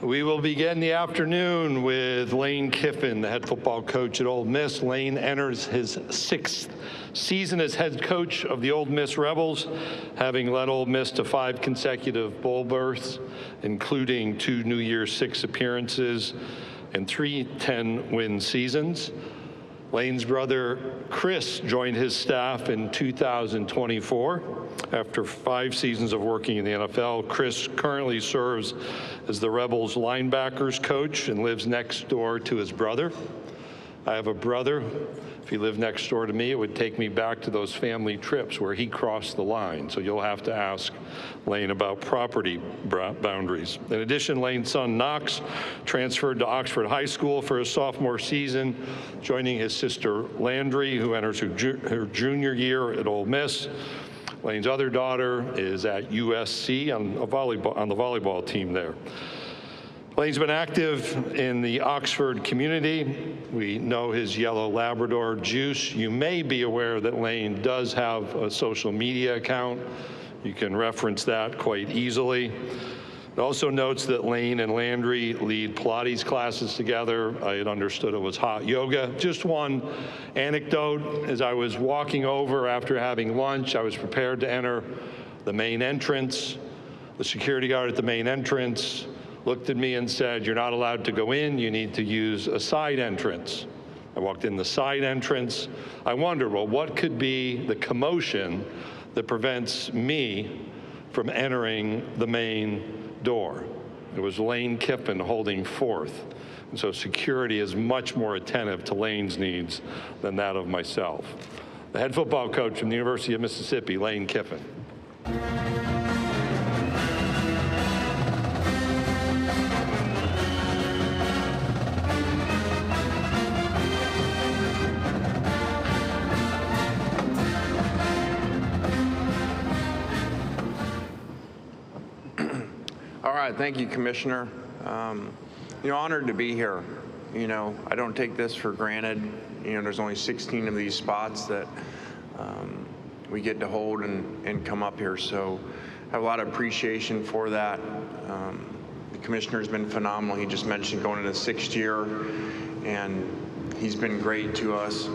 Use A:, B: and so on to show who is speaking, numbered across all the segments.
A: We will begin the afternoon with Lane Kiffin, the head football coach at Ole Miss. Lane enters his 6th season as head coach of the Ole Miss Rebels, having led Ole Miss to 5 consecutive bowl berths, including 2 New Year's Six appearances and 3 10-win seasons. Lane's brother Chris joined his staff in 2024. After 5 seasons of working in the NFL, Chris currently serves as the Rebels linebackers coach and lives next door to his brother. I have a brother. If he lived next door to me, it would take me back to those family trips where he crossed the line. So you'll have to ask Lane about property boundaries. In addition, Lane's son Knox transferred to Oxford High School for his sophomore season, joining his sister Landry, who enters her junior year at Ole Miss. Lane's other daughter is at USC on the volleyball team there. Lane's been active in the Oxford community. We know his yellow Labrador juice. You may be aware that Lane does have a social media account. You can reference that quite easily. It also notes that Lane and Landry lead Pilates classes together. I had understood it was hot yoga. Just one anecdote, as I was walking over after having lunch, I was prepared to enter the main entrance. The security guard at the main entrance looked at me and said, "You're not allowed to go in, you need to use a side entrance." I walked in the side entrance. I wondered, well, what could be the commotion that prevents me from entering the main door? It was Lane Kiffin holding forth. And so security is much more attentive to Lane's needs than that of myself. The head football coach from the University of Mississippi, Lane Kiffin.
B: All right, thank you, Commissioner. Honored to be here. I don't take this for granted. There's only 16 of these spots that we get to hold and come up here. So I have a lot of appreciation for that. The Commissioner's been phenomenal. He just mentioned going into the 6th year, and he's been great to us.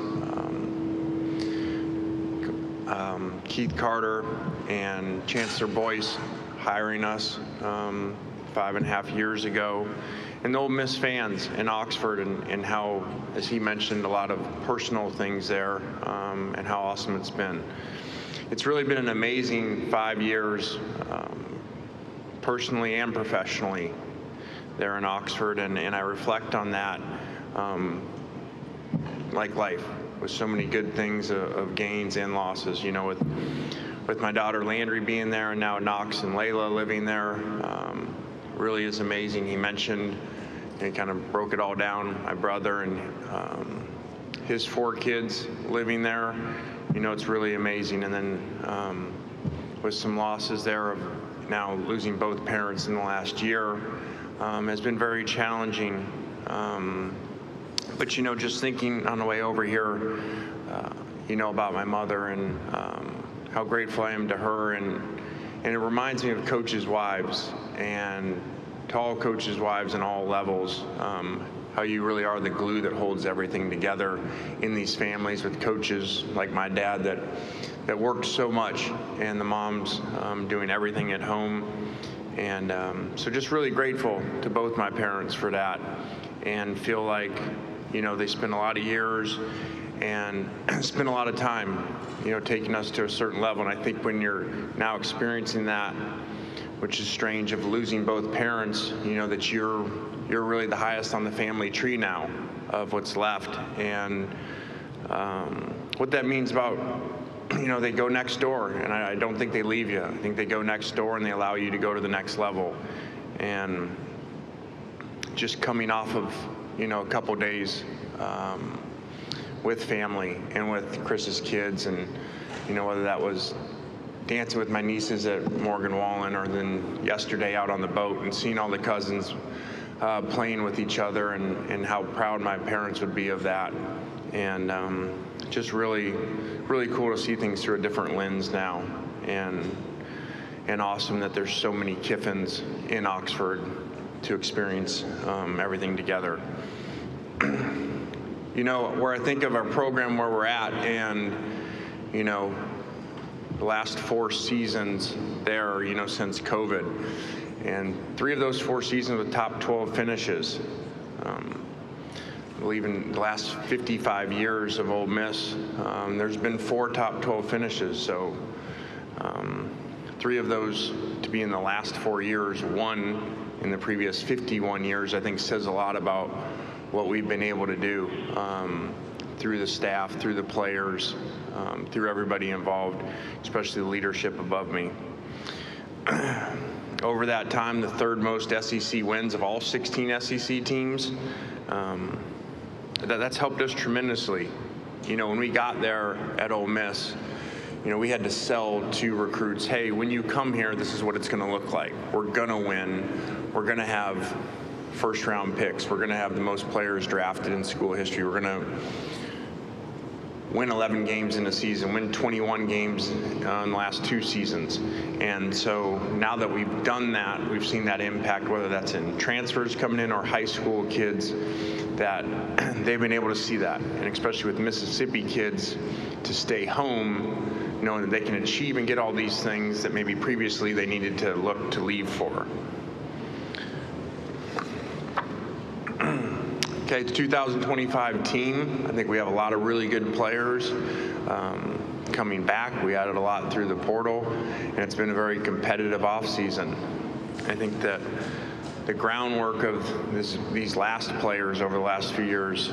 B: Keith Carter and Chancellor Boyce hiring us 5.5 years ago, and the Ole Miss fans in Oxford, and how, as he mentioned, a lot of personal things there, and how awesome it's been. It's really been an amazing 5 years, personally and professionally, there in Oxford, and I reflect on that like life, with so many good things of gains and losses, with my daughter Landry being there, and now Knox and Layla living there. Really is amazing. He mentioned, and he kind of broke it all down, my brother and his 4 kids living there. It's really amazing. And then with some losses there of now losing both parents in the last year, has been very challenging. But just thinking on the way over here, about my mother and how grateful I am to her, and it reminds me of coaches' wives, and to all coaches' wives in all levels, how you really are the glue that holds everything together in these families, with coaches like my dad that worked so much, and the moms doing everything at home. And so just really grateful to both my parents for that, and feel like, they spent a lot of years and spent a lot of time, taking us to a certain level. And I think when you're now experiencing that, which is strange, of losing both parents, that you're really the highest on the family tree now of what's left. And what that means about, they go next door, and I don't think they leave you. I think they go next door and they allow you to go to the next level. And just coming off of, a couple days with family and with Chris's kids, and whether that was dancing with my nieces at Morgan Wallen, or then yesterday out on the boat and seeing all the cousins playing with each other, and how proud my parents would be of that. And just really, really cool to see things through a different lens now, and awesome that there's so many Kiffins in Oxford to experience everything together. You know, where I think of our program where we're at, and, you know, the last 4 seasons there, you know, since COVID, and 3 of those 4 seasons with top 12 finishes. I believe in the last 55 years of Ole Miss, there's been 4 top 12 finishes. So 3 of those to be in the last 4 years, 1 in the previous 51 years, I think says a lot about what we've been able to do through the staff, through the players, through everybody involved, especially the leadership above me. Over that time, the 3rd most SEC wins of all 16 SEC teams. That's helped us tremendously. You know, when we got there at Ole Miss, you know, we had to sell to recruits, hey, when you come here, this is what it's going to look like. We're going to win. We're going to have first-round picks. We're going to have the most players drafted in school history. We're going to win 11 games in a season, win 21 games in the last 2 seasons. And so now that we've done that, we've seen that impact, whether that's in transfers coming in or high school kids, that they've been able to see that. And especially with Mississippi kids, to stay home, knowing that they can achieve and get all these things that maybe previously they needed to look to leave for. Okay, the 2025 team, I think we have a lot of really good players coming back. We added a lot through the portal, and it's been a very competitive offseason. I think that the groundwork of these last players over the last few years,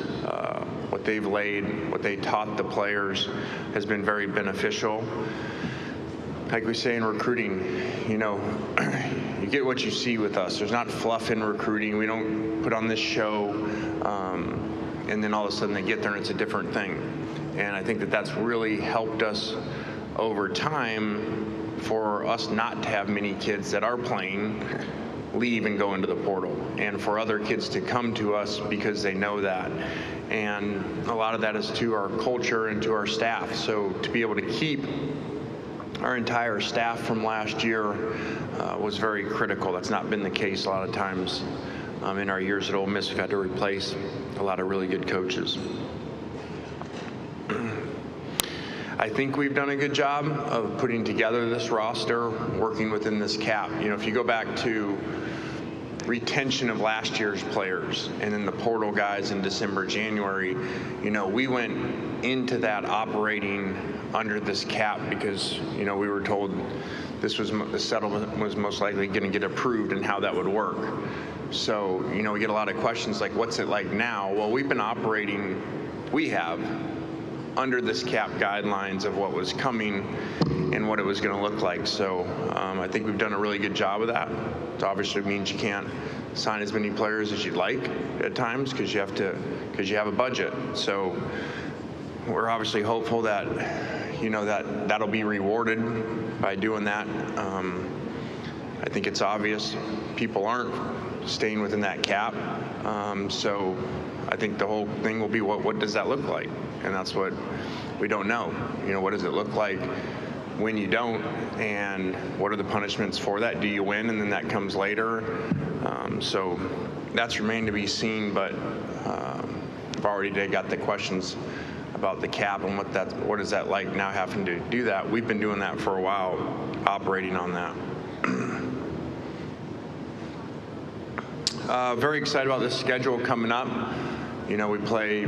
B: what they've laid, what they taught the players has been very beneficial. Like we say in recruiting, you know, you get what you see with us. There's not fluff in recruiting. We don't put on this show, and then all of a sudden they get there and it's a different thing. And I think that that's really helped us over time for us not to have many kids that are playing leave and go into the portal, and for other kids to come to us because they know that. And a lot of that is to our culture and to our staff. So to be able to keep our entire staff from last year was very critical. That's not been the case a lot of times in our years at Ole Miss. We've had to replace a lot of really good coaches. I think we've done a good job of putting together this roster, working within this cap. You know, if you go back to retention of last year's players and then the portal guys in December, January, you know, we went into that operating under this cap because, you know, we were told the settlement was most likely going to get approved and how that would work. So, you know, we get a lot of questions like, what's it like now? Well, we have under this cap guidelines of what was coming and what it was going to look like. So I think we've done a really good job of that. It obviously means you can't sign as many players as you'd like at times because you have a budget. So we're obviously hopeful that, you know, that'll be rewarded by doing that. I think it's obvious people aren't staying within that cap. So I think the whole thing will be what does that look like? And that's what we don't know. You know, what does it look like when you don't, and what are the punishments for that? Do you win and then that comes later? So that's remained to be seen, but I've already got the questions about the cap and what is that like now having to do that. We've been doing that for a while, operating on that. Very excited about this schedule coming up. You know, we play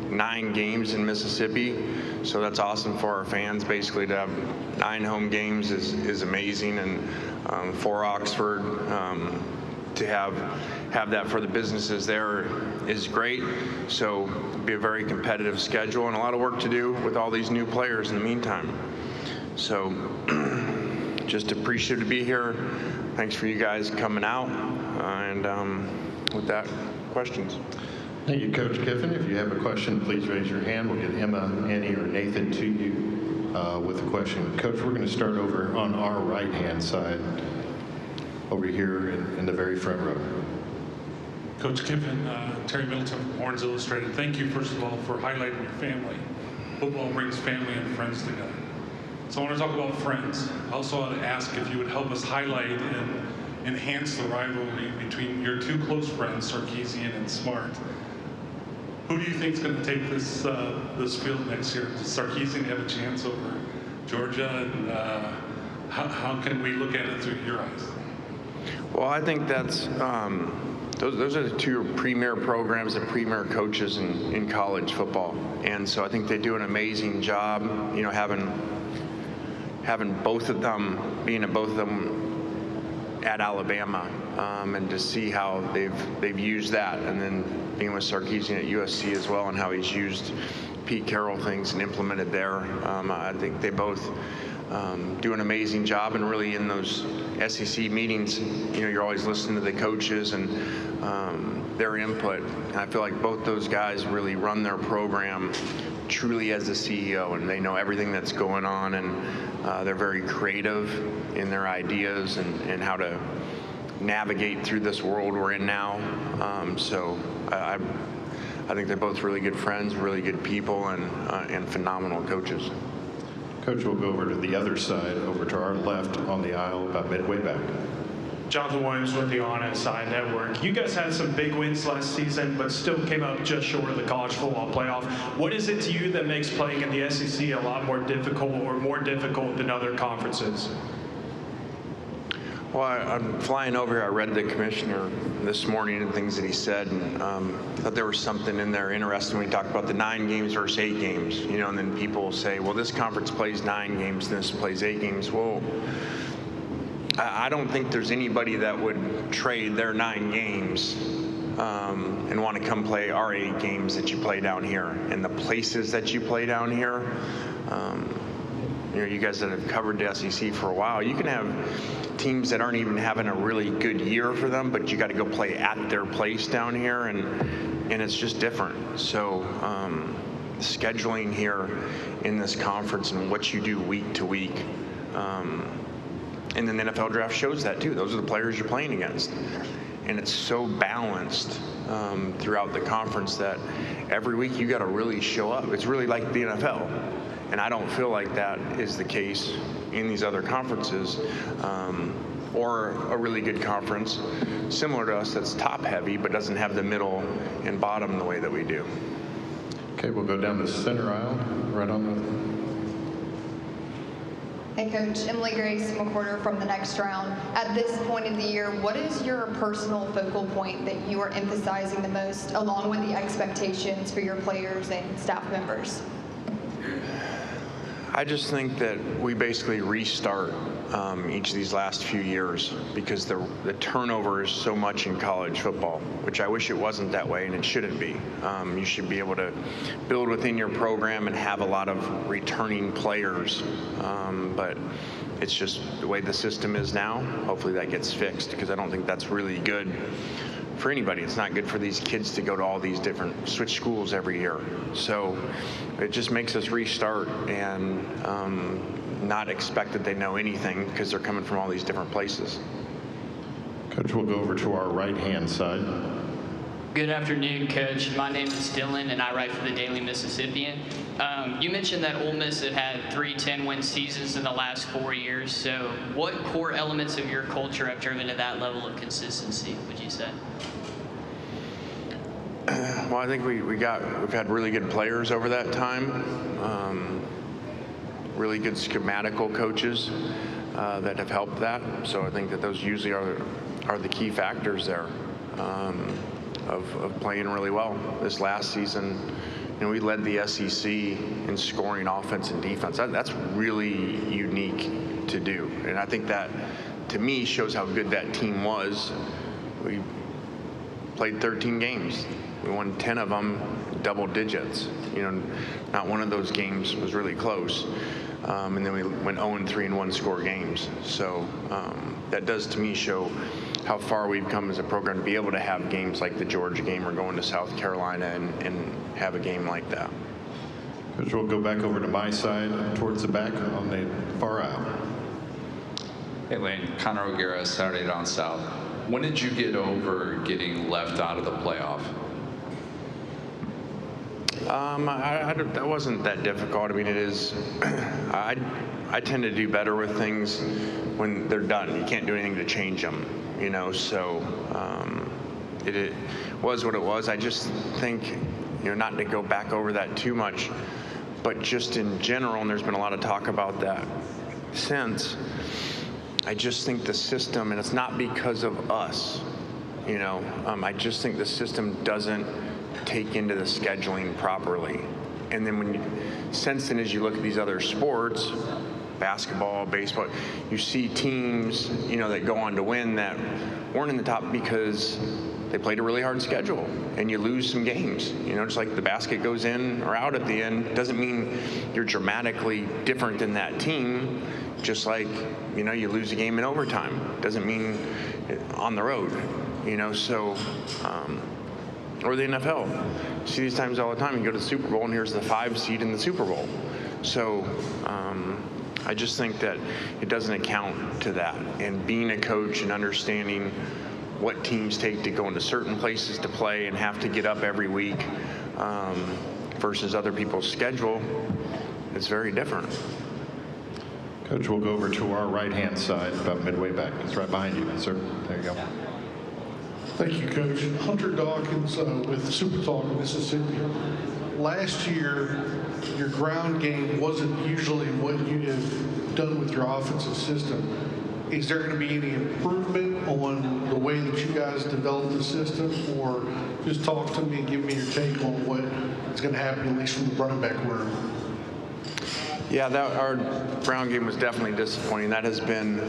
B: 9 games in Mississippi, so that's awesome for our fans. Basically, to have 9 home games is amazing, and for Oxford, to have that for the businesses there is great. So it'll be a very competitive schedule and a lot of work to do with all these new players in the meantime. So just appreciative to be here. Thanks for you guys coming out, and with that, questions.
C: Thank you, Coach Kiffin. If you have a question, please raise your hand. We'll get Emma, Annie, or Nathan to you with a question. Coach, we're going to start over on our right-hand side, over here in the very front row.
D: Coach Kiffin, Terry Middleton from Horns Illustrated. Thank you, first of all, for highlighting your family. Football brings family and friends together. So I want to talk about friends. I also want to ask if you would help us highlight in enhance the rivalry between your two close friends, Sarkisian and Smart. Who do you think is going to take this field next year? Does Sarkisian have a chance over Georgia? And how can we look at it through your eyes?
B: Well, I think that's those are the two premier programs and premier coaches in college football, and so I think they do an amazing job. You know, having both of them, being at both of them at Alabama, and to see how they've used that, and then being with Sarkisian at USC as well, and how he's used Pete Carroll things and implemented there. I think they both do an amazing job, and really in those SEC meetings, you know, you're always listening to the coaches and their input. And I feel like both those guys really run their program truly as the CEO, and they know everything that's going on, and they're very creative in their ideas and how to navigate through this world we're in now. So I think they're both really good friends, really good people, and phenomenal coaches.
C: Coach, we'll go over to the other side, over to our left on the aisle, about midway back.
E: Jonathan Williams with the On Inside Network. You guys had some big wins last season, but still came up just short of the college football playoff. What is it to you that makes playing in the SEC a lot more difficult, or more difficult than other conferences?
B: Well, I'm flying over here. I read the commissioner this morning and things that he said, and thought there was something in there interesting when he talked about the 9 games versus 8 games. You know, and then people say, well, this conference plays 9 games, this plays 8 games. Well, I don't think there's anybody that would trade their 9 games and want to come play our 8 games that you play down here, and the places that you play down here. You know, you guys that have covered the SEC for a while, you can have teams that aren't even having a really good year for them, but you got to go play at their place down here, and it's just different. So scheduling here in this conference and what you do week to week, and then the NFL draft shows that too. Those are the players you're playing against, and it's so balanced throughout the conference that every week you got to really show up. It's really like the NFL. And I don't feel like that is the case in these other conferences, or a really good conference similar to us that's top heavy but doesn't have the middle and bottom the way that we do.
C: Okay, we'll go down the center aisle, right on the...
F: Hey Coach, Emily Grace McWhorter from the Next Round. At this point of the year, what is your personal focal point that you are emphasizing the most, along with the expectations for your players and staff members?
B: I just think that we basically restart each of these last few years, because the turnover is so much in college football, which I wish it wasn't that way, and it shouldn't be. You should be able to build within your program and have a lot of returning players, but it's just the way the system is now. Hopefully that gets fixed, because I don't think that's really good for anybody. It's not good for these kids to go to all these different switch schools every year. So it just makes us restart and not expect that they know anything, because they're coming from all these different places.
C: Coach, we'll go over to our right-hand side.
G: Good afternoon, Coach. My name is Dylan, and I write for the Daily Mississippian. You mentioned that Ole Miss had had 3 10-win seasons in the last 4 years. So what core elements of your culture have driven to that level of consistency, would you say?
B: Well, I think we've had really good players over that time, really good schematical coaches that have helped that. So I think that those usually are the key factors there of playing really well. This last season, you know, we led the SEC in scoring offense and defense. That's really unique to do, and I think that, to me, shows how good that team was. We played 13 games. We won 10 of them double digits. You know, not one of those games was really close. And then we went 0-3 in one-score games. So that does, to me, show how far we've come as a program to be able to have games like the Georgia game, or going to South Carolina and have a game like that.
C: Coach, we'll go back over to my side, towards the back on the far aisle.
H: Hey Lane, Connor O'Gara, Saturday Down South. When did you get over getting left out of the playoff?
B: That wasn't that difficult. I mean, it is. I tend to do better with things when they're done. You can't do anything to change them. so it was what it was. I just think, not to go back over that too much, but just in general, and there's been a lot of talk about that since, I just think the system, and it's not because of us, I just think the system doesn't take into the scheduling properly. And then since then, as you look at these other sports, basketball, baseball, you see teams, that go on to win that weren't in the top because they played a really hard schedule, and you lose some games. Just like the basket goes in or out at the end, doesn't mean you're dramatically different than that team. Just like, you lose a game in overtime, doesn't mean on the road, so, or the NFL. You see these times all the time. You go to the Super Bowl, and here's the 5 seed in the Super Bowl. So I just think that it doesn't account to that. And being a coach and understanding what teams take to go into certain places to play and have to get up every week versus other people's schedule, it's very different.
C: Coach, we'll go over to our right-hand side, about midway back. It's right behind you, sir. There you go.
I: Thank you, Coach. Hunter Dawkins with Super Talk Mississippi. Last year, your ground game wasn't usually what you have done with your offensive system. Is there going to be any improvement on the way that you guys develop the system, or just talk to me and give me your take on what is going to happen, at least from the running back room?
B: Yeah, our ground game was definitely disappointing. That has been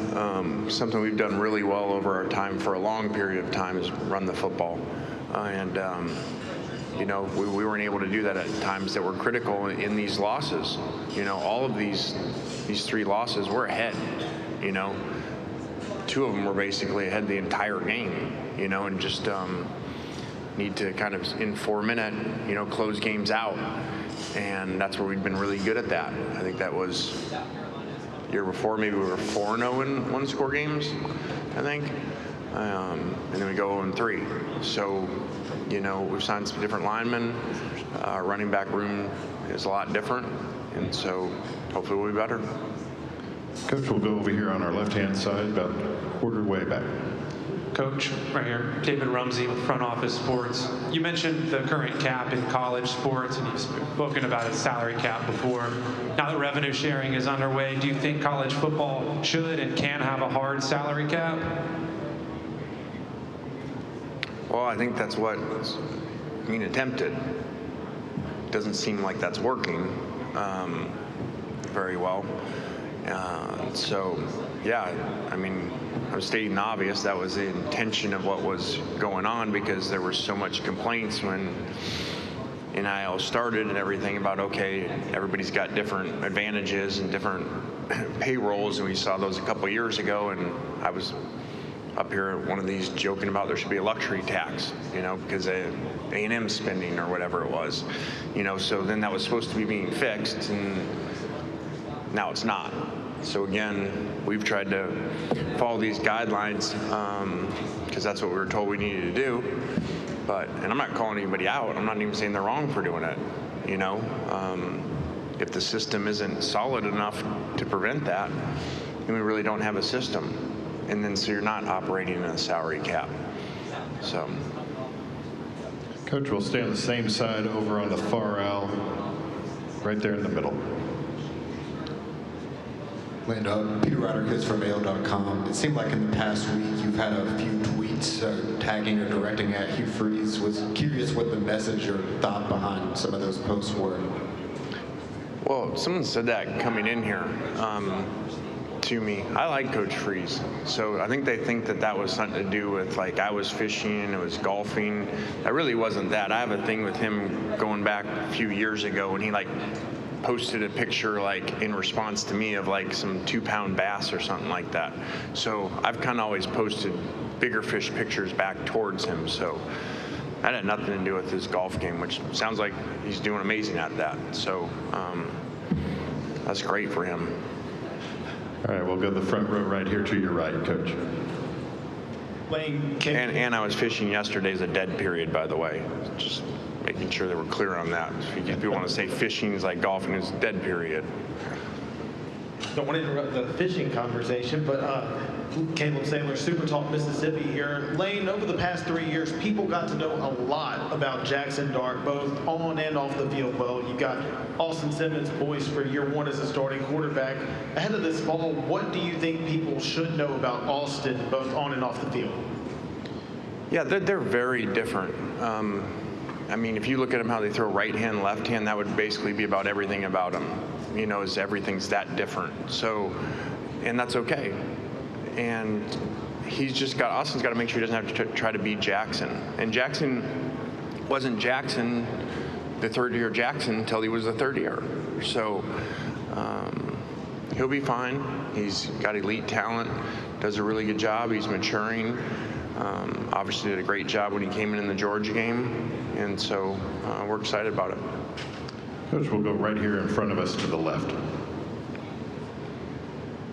B: something we've done really well over our time for a long period of time, is run the football. We weren't able to do that at times that were critical in these losses. All of these 3 losses, we're ahead. 2 of them were basically ahead the entire game, and just need to kind of, in 4 minute, close games out. And that's where we've been really good at that. I think that was year before, maybe we were 4-0 in 1-score games, I think. And then we go 0-3. So, we've signed some different linemen. Our running back room is a lot different. And so hopefully we'll be better.
C: Coach, we'll go over here on our left-hand side, about quarter way back.
J: Coach, right here, David Rumsey with Front Office Sports. You mentioned the current cap in college sports, and you've spoken about a salary cap before. Now that revenue sharing is underway, do you think college football should and can have a hard salary cap?
B: Well, I think that's what's being attempted. It doesn't seem like that's working very well. So, yeah, I'm stating the obvious. That was the intention of what was going on, because there was so much complaints when NIL started and everything about, okay, everybody's got different advantages and different payrolls, and we saw those a couple years ago, and I was up here at one of these joking about there should be a luxury tax, because of A&M spending or whatever it was, so then that was supposed to be being fixed, and now it's not. So again, we've tried to follow these guidelines because that's what we were told we needed to do. And I'm not calling anybody out. I'm not even saying they're wrong for doing it. If the system isn't solid enough to prevent that, then we really don't have a system. And then so you're not operating in a salary cap. So.
C: Coach, we'll stay on the same side over on the far aisle, right there in the middle.
K: Peter Rodriguez from AO.com. It seemed like in the past week you've had a few tweets tagging or directing at Hugh Freeze. Was curious what the message or thought behind some of those posts were.
B: Well, someone said that coming in here to me. I like Coach Freeze, so I think they think that was something to do with, like, I was fishing, it was golfing. That really wasn't that. I have a thing with him going back a few years ago when he posted a picture in response to me of some 2-pound bass or something like that. So I've kind of always posted bigger fish pictures back towards him. So that had nothing to do with his golf game, which sounds like he's doing amazing at that. So that's great for him.
C: All right, we'll go to the front row right here to your right, Coach.
E: Lane,
B: and I was fishing yesterday as a dead period, by the way. Just making sure they were clear on that. If you want to say fishing is like golfing, it's dead period.
L: Don't want to interrupt the fishing conversation, but Caleb Saylor, Super Talk Mississippi here. Lane, over the past 3 years, people got to know a lot about Jackson Dart, both on and off the field. Well, you got Austin Simmons poised for year one as a starting quarterback. Ahead of this fall, what do you think people should know about Austin, both on and off the field?
B: Yeah, they're very different. I mean, if you look at them how they throw right hand, left hand, that would basically be about everything about them. You know, is everything's that different. So, and that's okay. And Austin's got to make sure he doesn't have to try to beat Jackson. And Jackson wasn't Jackson, the third year Jackson, until he was the third year. So he'll be fine. He's got elite talent, does a really good job. He's maturing. Obviously did a great job when he came in the Georgia game. And so we're excited about it.
C: Coach, we'll go right here in front of us to the left.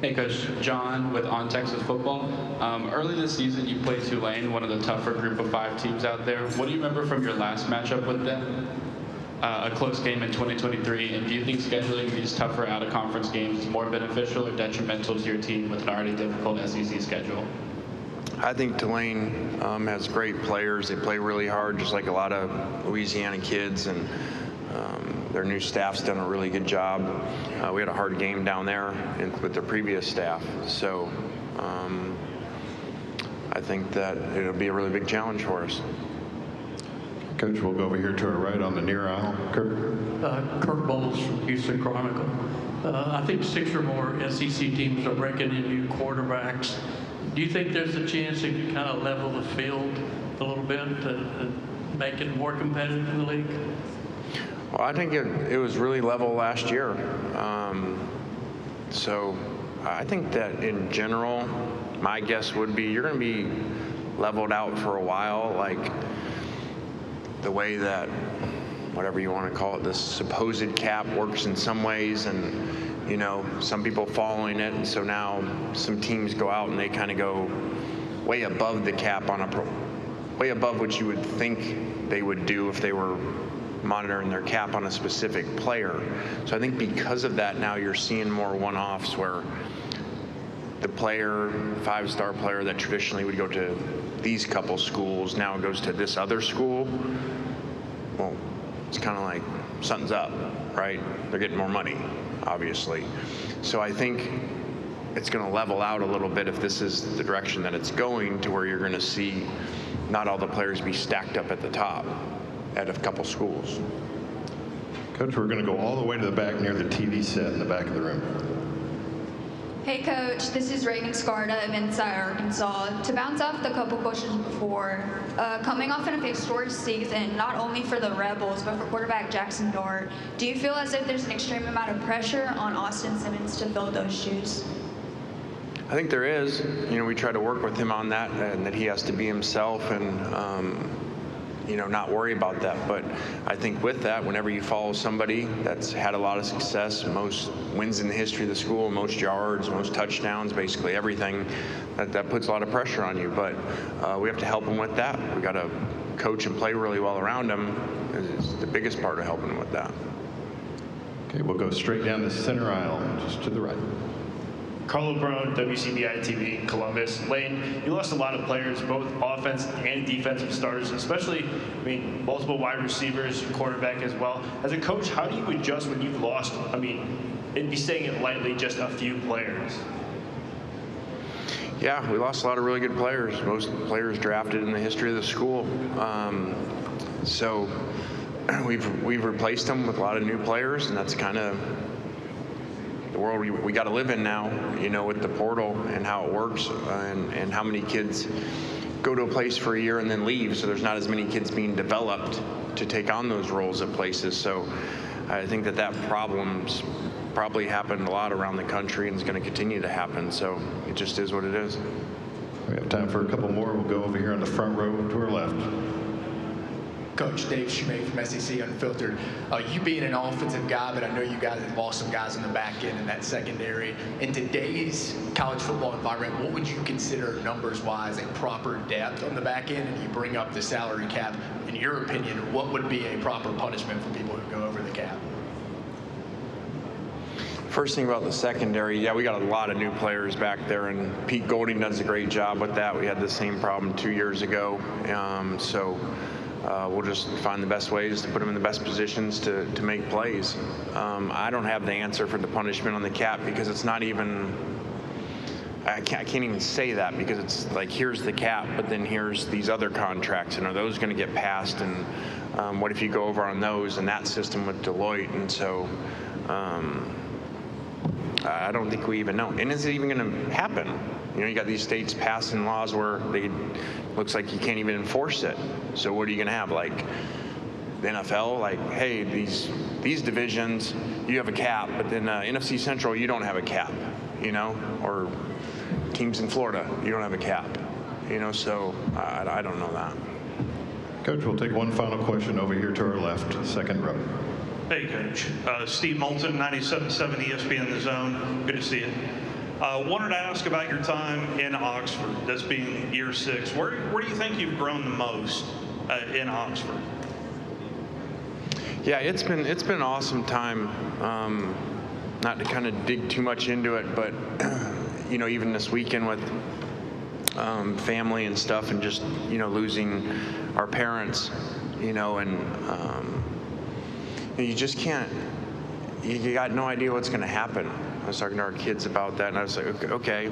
M: Hey, Coach. John with On Texas Football. Early this season, you played Tulane, one of the tougher group of 5 teams out there. What do you remember from your last matchup with them? A close game in 2023. And do you think scheduling these tougher out-of-conference games is more beneficial or detrimental to your team with an already difficult SEC schedule?
B: I think Tulane has great players. They play really hard, just like a lot of Louisiana kids, and their new staff's done a really good job. We had a hard game down there with the previous staff, so I think that it'll be a really big challenge for us.
C: Coach, we'll go over here to our right on the near aisle. Kirk.
N: Kirk Bowles from Houston Chronicle. I think 6 or more SEC teams are breaking in new quarterbacks. Do you think there's a chance it could kind of level the field a little bit to make it more competitive in the league?
B: Well, I think it was really level last year. So I think that in general, my guess would be you're going to be leveled out for a while, like the way that, whatever you want to call it, this supposed cap works in some ways, and you know, some people following it, and so now some teams go out and they kind of go way above the cap way above what you would think they would do if they were monitoring their cap on a specific player. So I think because of that, now you're seeing more one-offs where the player, 5-star player that traditionally would go to these couple schools now goes to this other school. Well, it's kind of like something's up, right? They're getting more money, obviously. So I think it's going to level out a little bit if this is the direction that it's going, to where you're going to see not all the players be stacked up at the top at a couple schools.
C: Coach, we're going to go all the way to the back near the TV set in the back of the room.
O: Hey Coach, this is Reagan Scarda of Inside Arkansas. To bounce off the couple questions before, coming off an historic season, not only for the Rebels, but for quarterback Jackson Dart, do you feel as if there's an extreme amount of pressure on Austin Simmons to fill those shoes?
B: I think there is. You know, we try to work with him on that, and that he has to be himself and, you know, not worry about that. But I think with that, whenever you follow somebody that's had a lot of success, most wins in the history of the school, most yards, most touchdowns, basically everything, that puts a lot of pressure on you. But we have to help him with that. We got to coach and play really well around him. Is the biggest part of helping him with that.
C: Okay, we'll go straight down the center aisle, just to the right.
P: Carlo Brown, WCBI TV, Columbus. Lane, you lost a lot of players, both offense and defensive starters, especially, I mean, multiple wide receivers, quarterback as well. As a coach, how do you adjust when you've lost, I mean, it'd be saying it lightly, just a few players?
B: Yeah, we lost a lot of really good players. Most players drafted in the history of the school. So we've replaced them with a lot of new players, and that's kind of the world we got to live in now, you know, with the portal and how it works, and how many kids go to a place for a year and then leave. So there's not as many kids being developed to take on those roles at places. So I think that problem's probably happened a lot around the country and is going to continue to happen. So it just is what it is.
C: We have time for a couple more. We'll go over here on the front row to our left.
Q: Coach Dave Schumate from SEC Unfiltered. You being an offensive guy, but I know you guys have lost some guys in the back end and that secondary. In today's college football environment, what would you consider numbers-wise a proper depth on the back end? And you bring up the salary cap. In your opinion, what would be a proper punishment for people who go over the cap?
B: First thing about the secondary, yeah, we got a lot of new players back there, and Pete Golding does a great job with that. We had the same problem 2 years ago, we'll just find the best ways to put them in the best positions to make plays. I don't have the answer for the punishment on the cap because it's not even, I can't even say that because it's like, here's the cap, but then here's these other contracts, and are those going to get passed? And what if you go over on those and that system with Deloitte? And so I don't think we even know. And is it even going to happen? You know, you got these states passing laws where looks like you can't even enforce it. So what are you going to have? Like the NFL, like, hey, these divisions, you have a cap, but then NFC Central, you don't have a cap, you know, or teams in Florida, you don't have a cap, you know, so I don't know that.
C: Coach, we'll take one final question over here to our left, second row.
R: Hey, Coach. Steve Moulton, 97.7 ESPN The Zone. Good to see you. Wanted to ask about your time in Oxford, this being year 6. Where do you think you've grown the most in Oxford?
B: Yeah, it's been an awesome time. Not to kind of dig too much into it, but you know, even this weekend with family and stuff, and just, you know, losing our parents, you know, and you just can't. You got no idea what's going to happen. I was talking to our kids about that, and I was like, okay.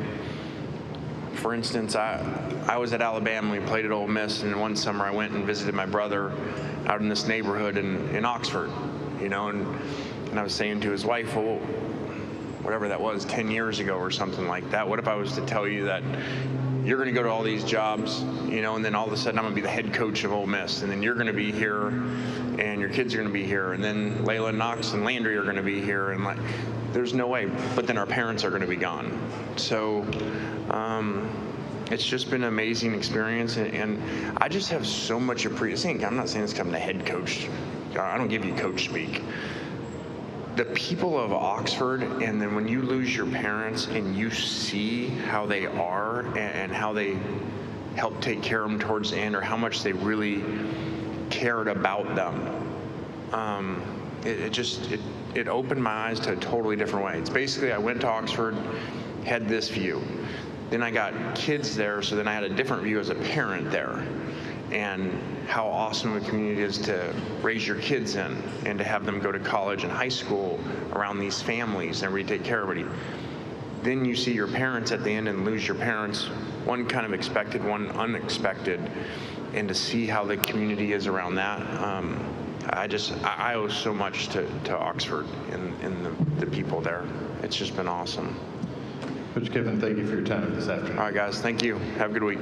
B: For instance, I was at Alabama. We played at Ole Miss, and one summer I went and visited my brother out in this neighborhood in Oxford, you know, and I was saying to his wife, well, whatever that was, 10 years ago or something like that, what if I was to tell you that you're going to go to all these jobs, you know, and then all of a sudden I'm going to be the head coach of Ole Miss, and then you're going to be here, and your kids are going to be here, and then Layla, Knox, and Landry are going to be here, and like, there's no way. But then our parents are going to be gone. So it's just been an amazing experience, and I just have so much appreciation. I'm not saying it's coming to head coach. I don't give you coach speak. The people of Oxford, and then when you lose your parents and you see how they are and how they help take care of them towards the end, or how much they really cared about them, it opened my eyes to a totally different way. It's basically, I went to Oxford, had this view. Then I got kids there, so then I had a different view as a parent there, and how awesome a community is to raise your kids in and to have them go to college and high school around these families and everybody take care of everybody. Then you see your parents at the end and lose your parents, one kind of expected, one unexpected, and to see how the community is around that, I owe so much to Oxford and the people there. It's just been awesome.
C: Coach Kiffin, thank you for your time this afternoon.
B: All right, guys, thank you. Have a good week.